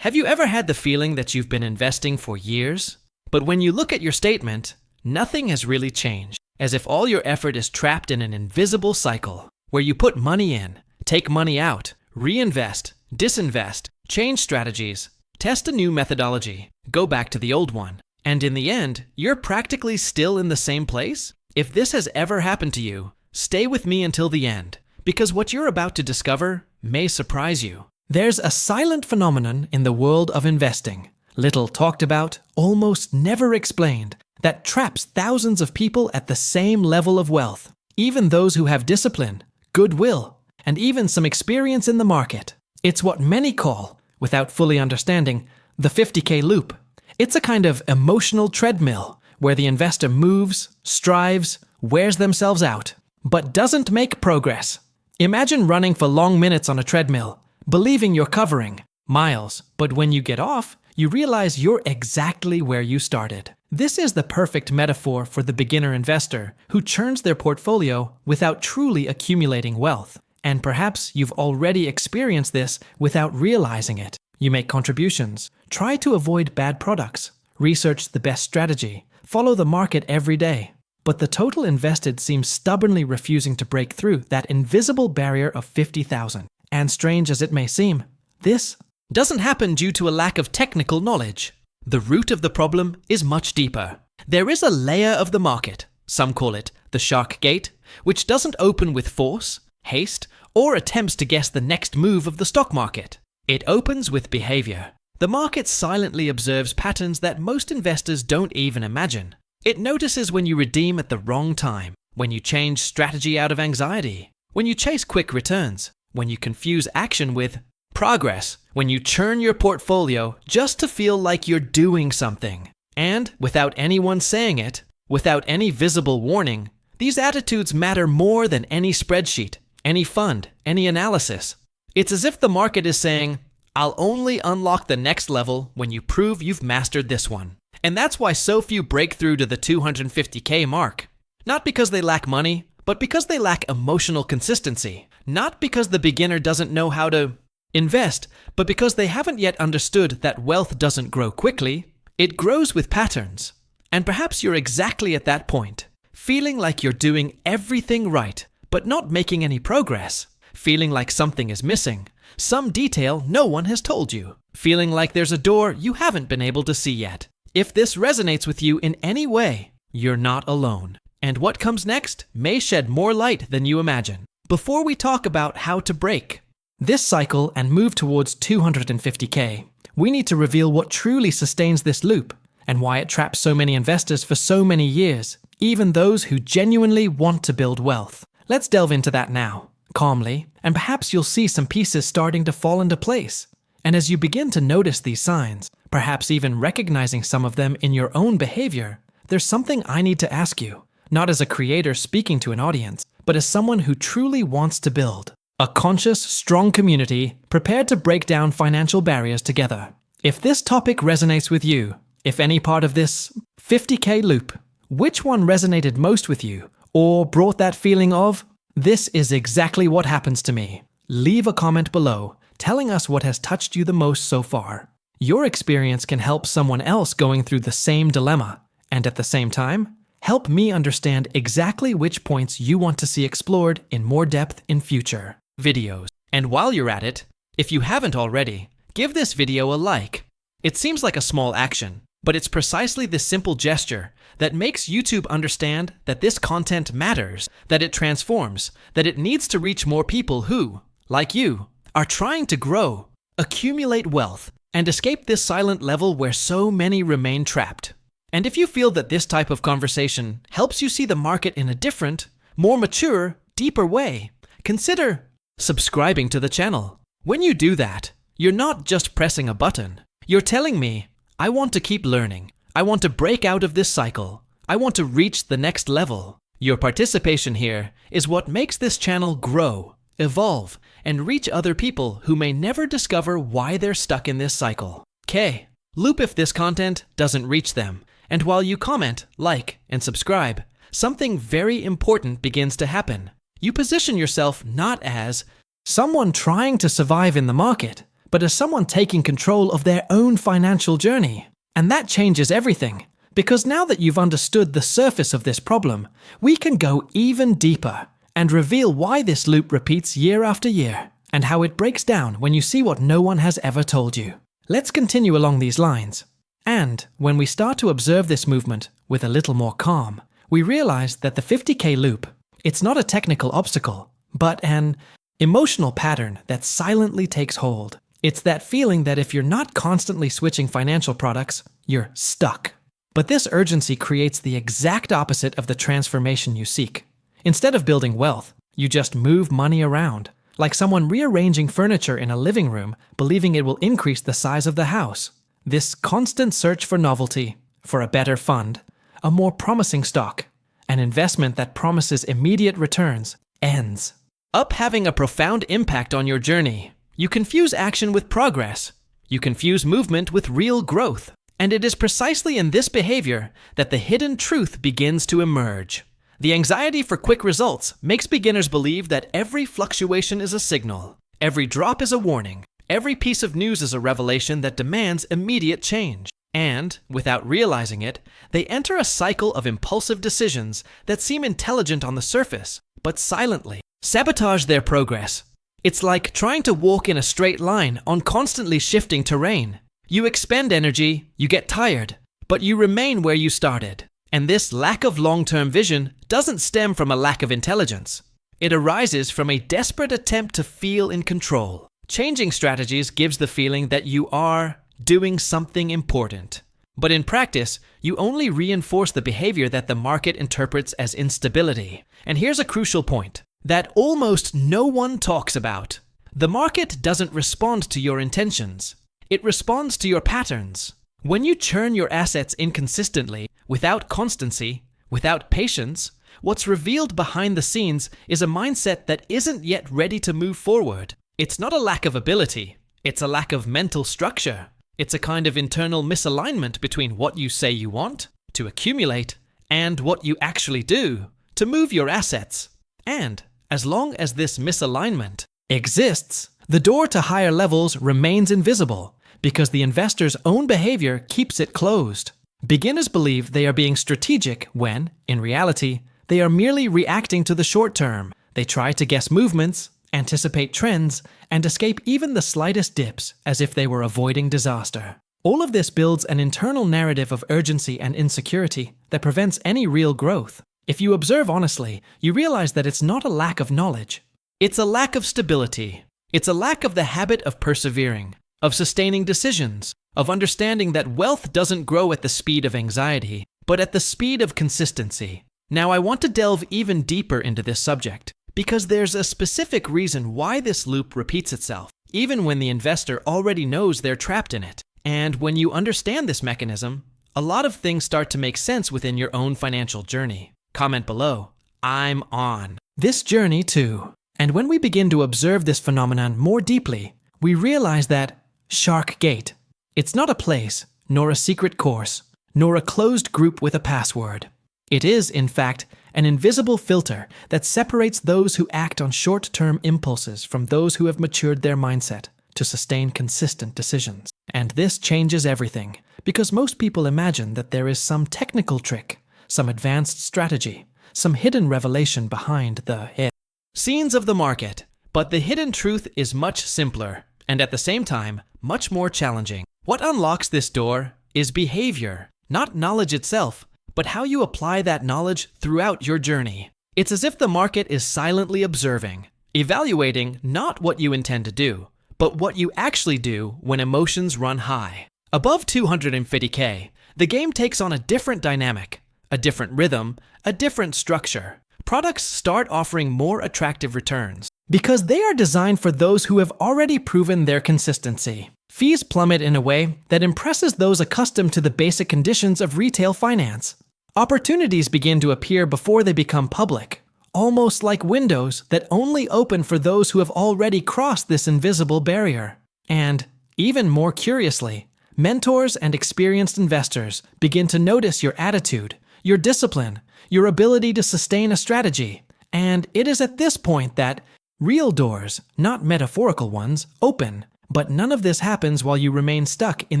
Have you ever had the feeling that you've been investing for years? But when you look at your statement, nothing has really changed, as if all your effort is trapped in an invisible cycle, where you put money in, take money out, reinvest, disinvest, change strategies, test a new methodology, go back to the old one, and in the end, you're practically still in the same place? If this has ever happened to you, stay with me until the end, because what you're about to discover may surprise you. There's a silent phenomenon in the world of investing, little talked about, almost never explained, that traps thousands of people at the same level of wealth, even those who have discipline, goodwill, and even some experience in the market. It's what many call, without fully understanding, the 50K loop. It's a kind of emotional treadmill where the investor moves, strives, wears themselves out, but doesn't make progress. Imagine running for long minutes on a treadmill, believing you're covering miles, but when you get off, you realize you're exactly where you started. This is the perfect metaphor for the beginner investor who churns their portfolio without truly accumulating wealth. And perhaps you've already experienced this without realizing it. You make contributions, try to avoid bad products, research the best strategy, follow the market every day. But the total invested seems stubbornly refusing to break through that invisible barrier of 50,000. And strange as it may seem, this doesn't happen due to a lack of technical knowledge. The root of the problem is much deeper. There is a layer of the market, some call it the shark gate, which doesn't open with force, haste, or attempts to guess the next move of the stock market. It opens with behavior. The market silently observes patterns that most investors don't even imagine. It notices when you redeem at the wrong time, when you change strategy out of anxiety, when you chase quick returns, when you confuse action with progress, when you churn your portfolio just to feel like you're doing something. And without anyone saying it, without any visible warning, these attitudes matter more than any spreadsheet, any fund, any analysis. It's as if the market is saying, I'll only unlock the next level when you prove you've mastered this one. And that's why so few break through to the 250K mark. Not because they lack money, but because they lack emotional consistency. Not because the beginner doesn't know how to invest, but because they haven't yet understood that wealth doesn't grow quickly, it grows with patterns. And perhaps you're exactly at that point, feeling like you're doing everything right, but not making any progress, feeling like something is missing, some detail no one has told you, feeling like there's a door you haven't been able to see yet. If this resonates with you in any way, you're not alone. And what comes next may shed more light than you imagine. Before we talk about how to break this cycle and move towards 250K, we need to reveal what truly sustains this loop and why it traps so many investors for so many years, even those who genuinely want to build wealth. Let's delve into that now, calmly, and perhaps you'll see some pieces starting to fall into place. And as you begin to notice these signs, perhaps even recognizing some of them in your own behavior, there's something I need to ask you, not as a creator speaking to an audience, but as someone who truly wants to build a conscious, strong community prepared to break down financial barriers together. If this topic resonates with you, if any part of this 50K loop, which one resonated most with you or brought that feeling of, this is exactly what happens to me? Leave a comment below telling us what has touched you the most so far. Your experience can help someone else going through the same dilemma, and at the same time, help me understand exactly which points you want to see explored in more depth in future videos. And while you're at it, if you haven't already, give this video a like. It seems like a small action, but it's precisely this simple gesture that makes YouTube understand that this content matters, that it transforms, that it needs to reach more people who, like you, are trying to grow, accumulate wealth, and escape this silent level where so many remain trapped. And if you feel that this type of conversation helps you see the market in a different, more mature, deeper way, consider subscribing to the channel. When you do that, you're not just pressing a button. You're telling me, I want to keep learning. I want to break out of this cycle. I want to reach the next level. Your participation here is what makes this channel grow, evolve, and reach other people who may never discover why they're stuck in this cycle. K. Loop if this content doesn't reach them. And while you comment, like, and subscribe, something very important begins to happen. You position yourself not as someone trying to survive in the market, but as someone taking control of their own financial journey. And that changes everything, because now that you've understood the surface of this problem, we can go even deeper and reveal why this loop repeats year after year, and how it breaks down when you see what no one has ever told you. Let's continue along these lines. And when we start to observe this movement with a little more calm, we realize that the 50K loop, it's not a technical obstacle, but an emotional pattern that silently takes hold. It's that feeling that if you're not constantly switching financial products, you're stuck. But this urgency creates the exact opposite of the transformation you seek. Instead of building wealth, you just move money around, like someone rearranging furniture in a living room, believing it will increase the size of the house. This constant search for novelty, for a better fund, a more promising stock, an investment that promises immediate returns, ends up having a profound impact on your journey. You confuse action with progress. You confuse movement with real growth. And it is precisely in this behavior that the hidden truth begins to emerge. The anxiety for quick results makes beginners believe that every fluctuation is a signal, every drop is a warning, every piece of news is a revelation that demands immediate change. And, without realizing it, they enter a cycle of impulsive decisions that seem intelligent on the surface, but silently sabotage their progress. It's like trying to walk in a straight line on constantly shifting terrain. You expend energy, you get tired, but you remain where you started. And this lack of long-term vision doesn't stem from a lack of intelligence. It arises from a desperate attempt to feel in control. Changing strategies gives the feeling that you are doing something important. But in practice, you only reinforce the behavior that the market interprets as instability. And here's a crucial point that almost no one talks about. The market doesn't respond to your intentions. It responds to your patterns. When you churn your assets inconsistently, without constancy, without patience, what's revealed behind the scenes is a mindset that isn't yet ready to move forward. It's not a lack of ability. It's a lack of mental structure. It's a kind of internal misalignment between what you say you want, to accumulate, and what you actually do, to move your assets. And as long as this misalignment exists, the door to higher levels remains invisible, because the investor's own behavior keeps it closed. Beginners believe they are being strategic when, in reality, they are merely reacting to the short term. They try to guess movements, anticipate trends, and escape even the slightest dips as if they were avoiding disaster. All of this builds an internal narrative of urgency and insecurity that prevents any real growth. If you observe honestly, you realize that it's not a lack of knowledge. It's a lack of stability. It's a lack of the habit of persevering, of sustaining decisions, of understanding that wealth doesn't grow at the speed of anxiety, but at the speed of consistency. Now, I want to delve even deeper into this subject, because there's a specific reason why this loop repeats itself, even when the investor already knows they're trapped in it. And when you understand this mechanism, a lot of things start to make sense within your own financial journey. Comment below, I'm on this journey too. And when we begin to observe this phenomenon more deeply, we realize that Shark Gate, it's not a place, nor a secret course, nor a closed group with a password. It is, in fact, an invisible filter that separates those who act on short-term impulses from those who have matured their mindset to sustain consistent decisions. And this changes everything, because most people imagine that there is some technical trick, some advanced strategy, some hidden revelation behind the scenes of the market. But the hidden truth is much simpler, and at the same time, much more challenging. What unlocks this door is behavior, not knowledge itself, but how you apply that knowledge throughout your journey. It's as if the market is silently observing, evaluating not what you intend to do, but what you actually do when emotions run high. Above 250K, the game takes on a different dynamic, a different rhythm, a different structure. Products start offering more attractive returns, because they are designed for those who have already proven their consistency. Fees plummet in a way that impresses those accustomed to the basic conditions of retail finance. Opportunities begin to appear before they become public, almost like windows that only open for those who have already crossed this invisible barrier. And, even more curiously, mentors and experienced investors begin to notice your attitude, your discipline, your ability to sustain a strategy. And it is at this point that real doors, not metaphorical ones, open, But none of this happens while you remain stuck in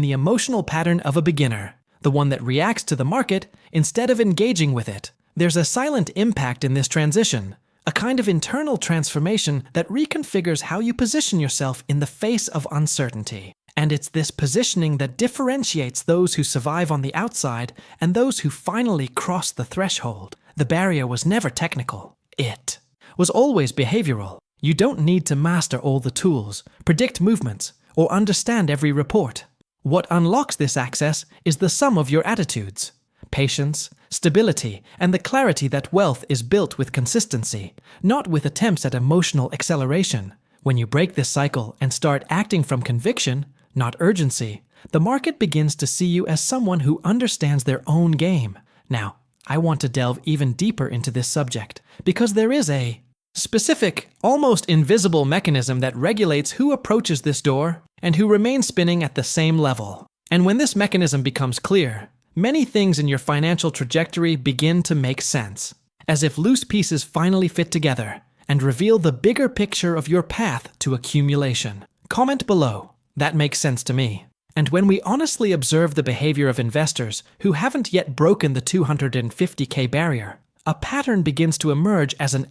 the emotional pattern of a beginner, the one that reacts to the market instead of engaging with it. There's a silent impact in this transition, a kind of internal transformation that reconfigures how you position yourself in the face of uncertainty. And it's this positioning that differentiates those who survive on the outside and those who finally cross the threshold. The barrier was never technical. It was always behavioral. You don't need to master all the tools, predict movements, or understand every report. What unlocks this access is the sum of your attitudes, patience, stability, and the clarity that wealth is built with consistency, not with attempts at emotional acceleration. When you break this cycle and start acting from conviction, not urgency, the market begins to see you as someone who understands their own game. Now, I want to delve even deeper into this subject, because there is a specific, almost invisible mechanism that regulates who approaches this door and who remains spinning at the same level. And when this mechanism becomes clear, many things in your financial trajectory begin to make sense, as if loose pieces finally fit together and reveal the bigger picture of your path to accumulation. Comment below. That makes sense to me. And when we honestly observe the behavior of investors who haven't yet broken the 250K barrier, a pattern begins to emerge as an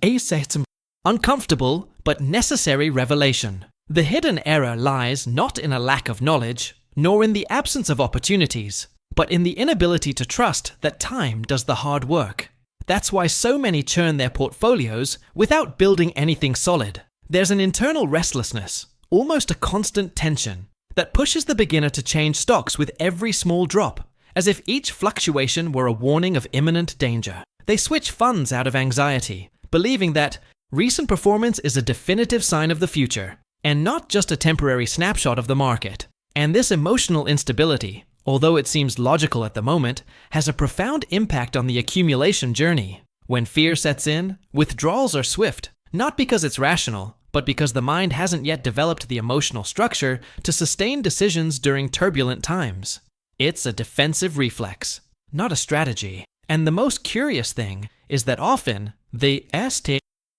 uncomfortable but necessary revelation. The hidden error lies not in a lack of knowledge, nor in the absence of opportunities, but in the inability to trust that time does the hard work. That's why so many churn their portfolios without building anything solid. There's an internal restlessness, almost a constant tension, that pushes the beginner to change stocks with every small drop, as if each fluctuation were a warning of imminent danger. They switch funds out of anxiety, believing that recent performance is a definitive sign of the future, and not just a temporary snapshot of the market. And this emotional instability, although it seems logical at the moment, has a profound impact on the accumulation journey. When fear sets in, withdrawals are swift, not because it's rational, but because the mind hasn't yet developed the emotional structure to sustain decisions during turbulent times. It's a defensive reflex, not a strategy. And the most curious thing is that often, the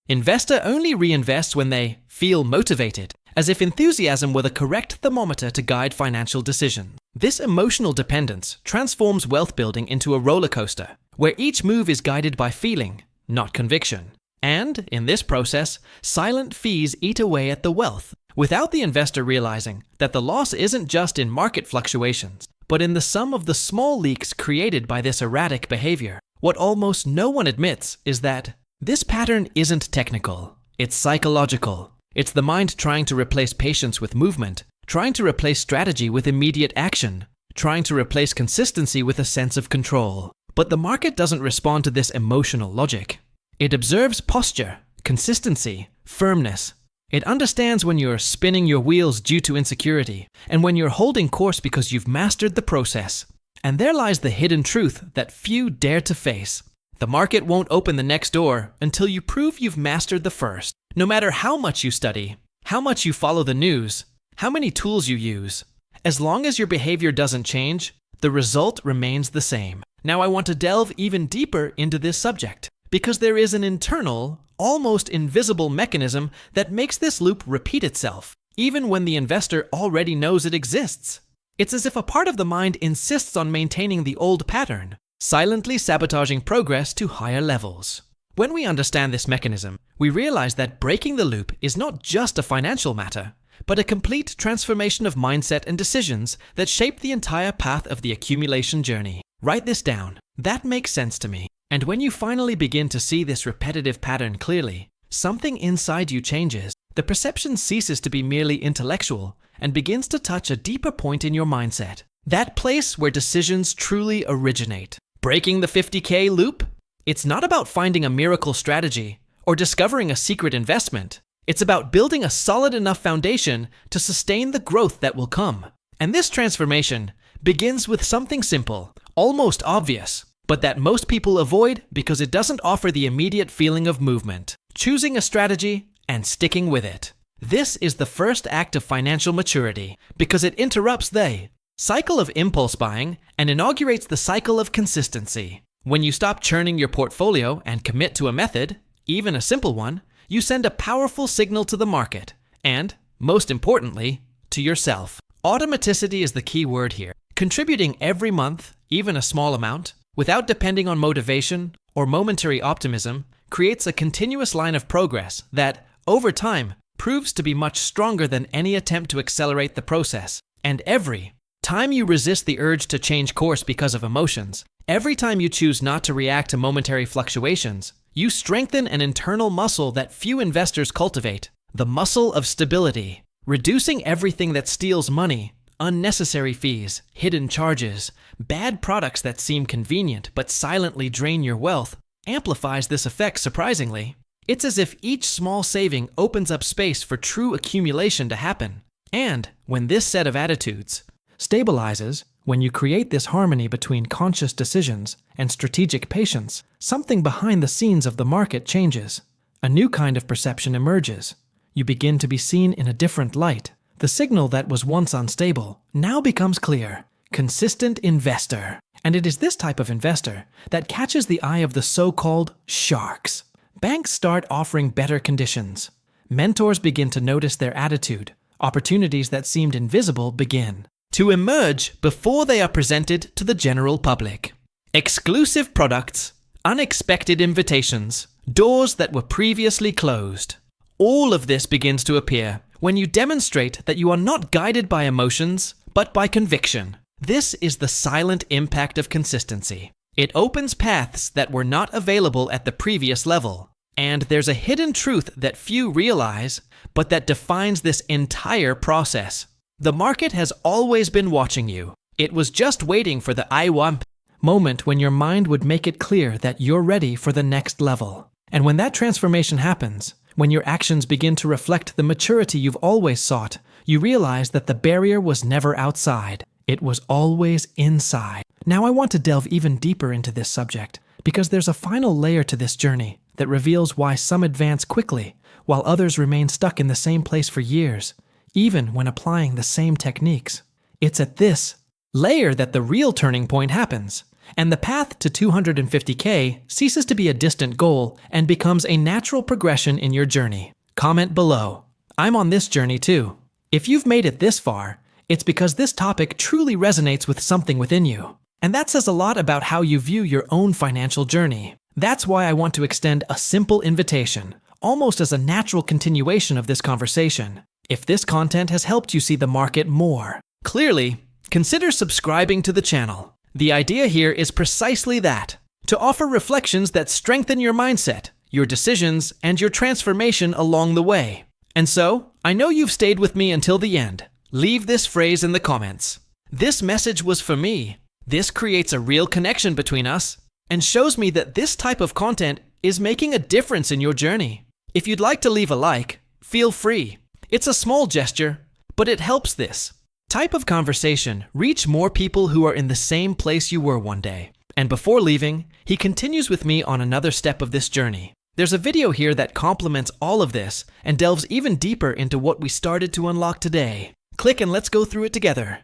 investor only reinvests when they feel motivated, as if enthusiasm were the correct thermometer to guide financial decisions. This emotional dependence transforms wealth building into a roller coaster, where each move is guided by feeling, not conviction. And, in this process, silent fees eat away at the wealth, without the investor realizing that the loss isn't just in market fluctuations, but in the sum of the small leaks created by this erratic behavior. What almost no one admits is that this pattern isn't technical, it's psychological. It's the mind trying to replace patience with movement, trying to replace strategy with immediate action, trying to replace consistency with a sense of control. But the market doesn't respond to this emotional logic. It observes posture, consistency, firmness. It understands when you're spinning your wheels due to insecurity, and when you're holding course because you've mastered the process. And there lies the hidden truth that few dare to face. The market won't open the next door until you prove you've mastered the first. No matter how much you study, how much you follow the news, how many tools you use, as long as your behavior doesn't change, the result remains the same. Now I want to delve even deeper into this subject, because there is an internal, almost invisible mechanism that makes this loop repeat itself, even when the investor already knows it exists. It's as if a part of the mind insists on maintaining the old pattern, silently sabotaging progress to higher levels. When we understand this mechanism, we realize that breaking the loop is not just a financial matter, but a complete transformation of mindset and decisions that shape the entire path of the accumulation journey. Write this down. That makes sense to me. And when you finally begin to see this repetitive pattern clearly, something inside you changes. The perception ceases to be merely intellectual and begins to touch a deeper point in your mindset. That place where decisions truly originate. Breaking the 50K loop? It's not about finding a miracle strategy or discovering a secret investment. It's about building a solid enough foundation to sustain the growth that will come. And this transformation begins with something simple, almost obvious, but that most people avoid because it doesn't offer the immediate feeling of movement. Choosing a strategy and sticking with it. This is the first act of financial maturity because it interrupts the cycle of impulse buying and inaugurates the cycle of consistency. When you stop churning your portfolio and commit to a method, even a simple one, you send a powerful signal to the market and, most importantly, to yourself. Automaticity is the key word here. Contributing every month, even a small amount, without depending on motivation or momentary optimism, creates a continuous line of progress that, over time, proves to be much stronger than any attempt to accelerate the process. And every time you resist the urge to change course because of emotions, every time you choose not to react to momentary fluctuations, you strengthen an internal muscle that few investors cultivate, the muscle of stability. Reducing everything that steals money, unnecessary fees, hidden charges, bad products that seem convenient but silently drain your wealth, amplifies this effect surprisingly. It's as if each small saving opens up space for true accumulation to happen. And when this set of attitudes stabilizes, when you create this harmony between conscious decisions and strategic patience, something behind the scenes of the market changes. A new kind of perception emerges. You begin to be seen in a different light. The signal that was once unstable now becomes clear. Consistent investor. And it is this type of investor that catches the eye of the so-called sharks. Banks start offering better conditions. Mentors begin to notice their attitude. Opportunities that seemed invisible begin to emerge before they are presented to the general public. Exclusive products, unexpected invitations, doors that were previously closed. All of this begins to appear when you demonstrate that you are not guided by emotions, but by conviction. This is the silent impact of consistency. It opens paths that were not available at the previous level. And there's a hidden truth that few realize, but that defines this entire process. The market has always been watching you. It was just waiting for the I want moment when your mind would make it clear that you're ready for the next level. And when that transformation happens, when your actions begin to reflect the maturity you've always sought, you realize that the barrier was never outside. It was always inside. Now I want to delve even deeper into this subject, because there's a final layer to this journey that reveals why some advance quickly, while others remain stuck in the same place for years, even when applying the same techniques. It's at this layer that the real turning point happens, and the path to 250K ceases to be a distant goal and becomes a natural progression in your journey. Comment below. I'm on this journey too. If you've made it this far, it's because this topic truly resonates with something within you. And that says a lot about how you view your own financial journey. That's why I want to extend a simple invitation, almost as a natural continuation of this conversation. If this content has helped you see the market more clearly, consider subscribing to the channel. The idea here is precisely that, to offer reflections that strengthen your mindset, your decisions, and your transformation along the way. And so, I know you've stayed with me until the end. Leave this phrase in the comments. This message was for me. This creates a real connection between us and shows me that this type of content is making a difference in your journey. If you'd like to leave a like, feel free. It's a small gesture, but it helps this type of conversation reach more people who are in the same place you were one day. And before leaving, he continues with me on another step of this journey. There's a video here that complements all of this and delves even deeper into what we started to unlock today. Click and let's go through it together.